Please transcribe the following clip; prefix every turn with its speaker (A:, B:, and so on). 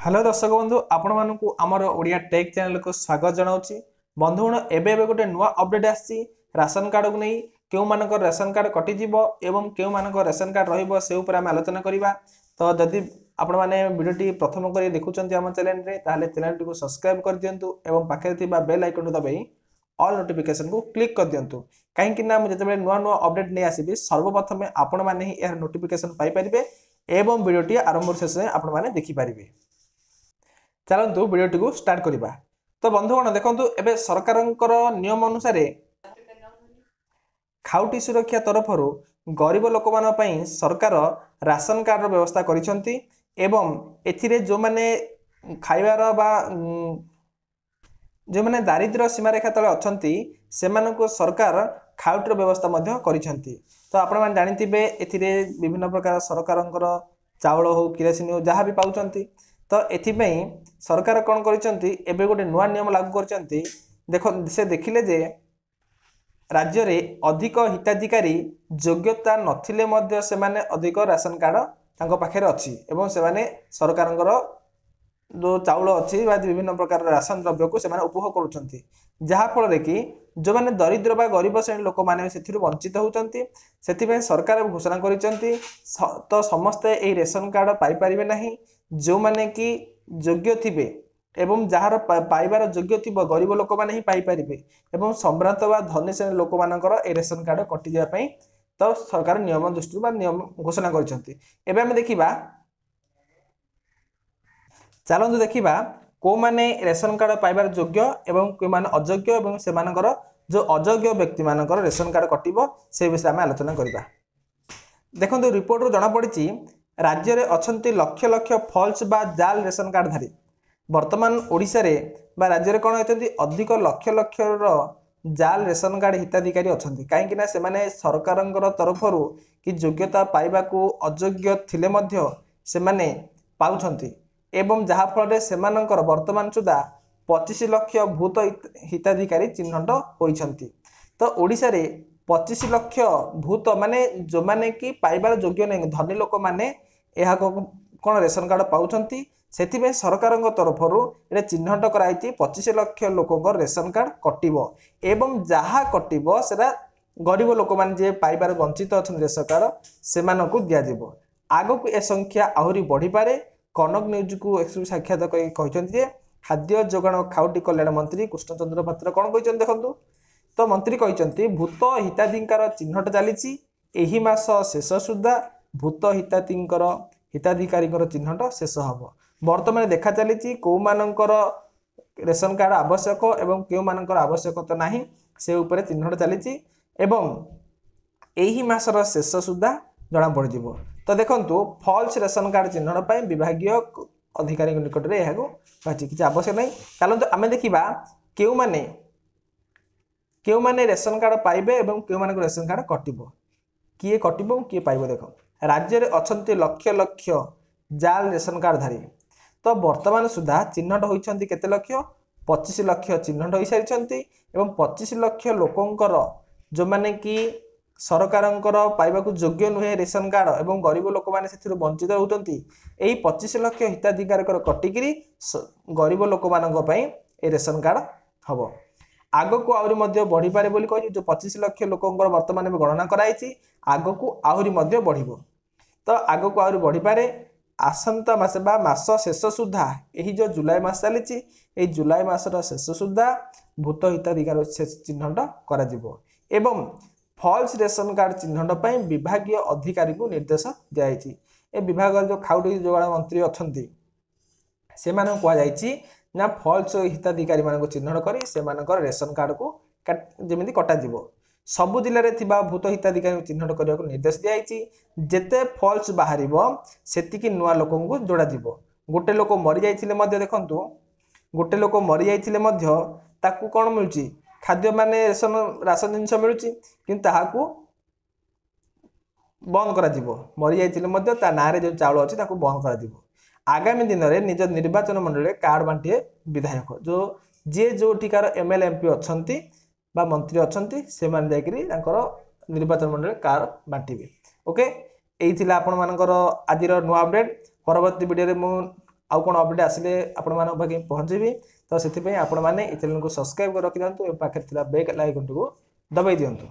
A: Hello दर्शक बंधु आपण मानक आमर ओडिया टेक चैनल को स्वागत जनाऊँगी। बंधुगण एबे गोटे नुआ अपडेट आसी राशन कार्ड को नहीं क्यों मानक रेशन कार्ड कटिजिब एवं क्यों मानक रेशन कार्ड रहिबो से ऊपर आम आलोचना करवा। तो जदि आपण माने वीडियोटी प्रथम कर देखुंत आम चैनल रे ताले चैनल को सब्सक्राइब कर दियंतु एवं पाखे थिबा बेल आइकन दबाई ऑल नोटिफिकेशन को क्लिक कर दियंतु कहीं ना मुझे जब नुआ नुआ अपडेट नहीं आसबि सर्वप्रथम आपण माने ही यार नोटिफिकेशन पाई परिबे एवं वीडियोटी आरंभ शेष आपण माने देखि परिबे। चलतु वीडियोटी को स्टार्ट करवा। तो बंधुगण देखो एबे सरकार नियम अनुसार खाउटी सुरक्षा तरफ गरीब लोक मान सरकार राशन कार्ड व्यवस्था करिसंती एवं एथिरे जो माने खाइबार बा जो माने दारिद्र्य सीमा रेखा तले अछंती सेमानको सरकार खाउटीर व्यवस्था मध्य करिसंती। तो आपण माने जानिथिबे एथिरे विभिन्न प्रकार सरकारंकर चाउल हो किरोसिन हो जहाँ भी पाउचंती। तो एथिपई सरकार कौन करिसंती एबे गोटे नुआ नियम लागू करिसंती। देखो से देखिले जे राज्य रे अधिक हिताधिकारी योग्यता नथिले मध्य से माने अधिक राशन कार्ड तांको पाखे अछि एवं से माने सरकारंकर जो चाउल अच्छी विभिन्न प्रकार राशन द्रव्य को सेमाने उपभोग करुछंती जहाँ फल कि जो माने दरिद्र बा गरीब श्रेणी लोक माने सेथिरु वंचित होउचंती। सेथिपई सरकार घोषणा करिसंती तो समस्ते एई रेशन कार्ड पाई परिबे नाही जो माने कि योग्य थिबे एवं जार पाइबार योग्य थिबो गरीब लोक माने ही पाई परिबे एवं सम्रांत बा धनी श्रेणी लोक मानकर ए रेशन कार्ड कटि जाय पई तो सरकार नियम दृष्टि बा नियम घोषणा करिसंती। एबे हम देखिबा चलतु देखिबा को माने रेशन कार्ड पाइबार योग्य एवं को माने अयोग्य एवं से मानकर जो अयोग्य व्यक्ति मानकर रेशन कार्ड कटिबो से विषय में आलोचना करबा। देखंतु रिपोर्ट रो जणा पड़िछि राज्य रे अछंती लक्ष लक्ष फॉल्स बा जाल रेशन कार्ड धारी वर्तमान ओडिसा रे बा राज्य रे कोन होइतंती अधिक लक्ष लक्ष रो जाल रेशन कार्ड हिताधिकारी अछंती काहे कि ना से माने सरकारंकर तरफरु कि योग्यता पाइबा को अयोग्य थिले मध्य से माने पाउछंती एवं जहाँ फल से वर्तमान सुधा 25 लाख भूत हिताधिकारी चिन्हट होइछंती। तो ओडिसा रे 25 लाख भूत माने जो माने कि पाइबार योग्य नहीं धनी लोक माने यह कौन रेशन कार्ड पाउछंती सेथिबे सरकारंक तरफरु एटा चिन्हट कराइछि 25 लाख लोकंक रेशन कार्ड कटिबो एवं जहाँ कटिबो सेटा गरीब लोक माने जे पाइबार वंचित अछन रेशन कार्ड सेमानकु दिया जिवो। आगकु ए संख्या आहुरी बढ़ी पारे। कनक न्यूज को साक्षात कहते खाद्य जोगाण खाउटी कल्याण मंत्री कृष्णचंद्र पात्र कौन कहते देखु। तो मंत्री कहते भूत हिताधिकार चिन्हट चली एही मास शेष सुधा भूत हिताधिकारी चिन्हट शेष हम बर्तमान देखा चली कौ मानकर रेशन कार्ड आवश्यक एवं क्यों मानकर आवश्यकता नहीं से उपरे चिन्हट चली एवं एही मासर शेष सुधा जना पड़ जिवो। तो देखंतु फॉल्स रेशन कार्ड चिन्हन पाई विभागीय अधिकारी निकट रे एहागो बाची किछ आवश्यक नहीं। चलंतु आमे देखिबा केउ माने रेशन कार्ड पाइबे एवं केउ माने रेशन कार्ड कटिबो किए कटिबो किए पाइबो। देखो राज्य रे अछंती लक्ष लक्ष जाल रेशन कार्ड धारी तो वर्तमान सुधा चिन्हट होइछंती केते लक्ष 25 लाख चिन्हट होई सारिछंती एवं 25 लाख लोकंकर जो माने कि सरकारंकर पाइबाकू योग्य नुहे रेशन कार्ड एवं गरीब लोक माने सेथिरु वंचित होउतंती एही 25 लाख हिताधिकार कटिकिरी गरीब लोक मानक पई ए रेशन कार्ड हबो। आगो को आउरी मध्य बढ़ी पारे बोली कहि जो 25 लाख लोकंकर वर्तमान में गणना कराइछि आगो को आउरी मध्य बढ़िबो। तो आगो को आउरी बढ़ी पारे आसंता मासे बा मास शेष सुधा एही जो जुलाई मास चलीछि एही जुलाई मासर शेष सुधा भूत हिताधिकार चिन्हट करा जिवो एवं फॉल्स रेशन कार्ड चिन्हट पाई विभागीय अधिकारी को निर्देश दिया। ए विभाग जो खाउटी जोगाण मंत्री अछंती से माने को जाईछि ना फॉल्स हिताधिकारी मान को चिन्हट करी से मानकर रेशन कार्ड को जेमिति कटा जिवो। सबु जिले रे थिबा भूत हिताधिकारी चिन्हट करने को निर्देश दिया। जेते फॉल्स बाहरिबो सेतिकी नुआ लोकन को जोड़ा जिवो। गोटे लोक मरि जाइथिले मध्य देखंतु गोटे लोक मरि जाइथिले मध्य ताकू कोन मिलुची खाद्य माने राशन जिनस मिलुची किंतु ताहाकू बंद करा जिवो मरि जाइथिले मध्य ता नारे जो चाउल अछि ताकू बंद करा जिवो। आगामी दिन रे निज निर्वाचन मंडल कार्ड बांटिए विधायक जो जे जो ठिकार एमएलए एमपी अछंती बा मंत्री अछंती से मान जाकरी तांकर निर्वाचन मंडल कार्ड बांटिबे। ओके एई थिला आपण मानकर आजिर नुआ अपडेट। परवर्ती वीडियो रे मु आउ कौन अपडेट आसिले आपके पहुँचेबी तो से आपण मैंने चैनल को सब्सक्राइब कर रखी था पाखे बेल आइकन को दबाई दिंतु।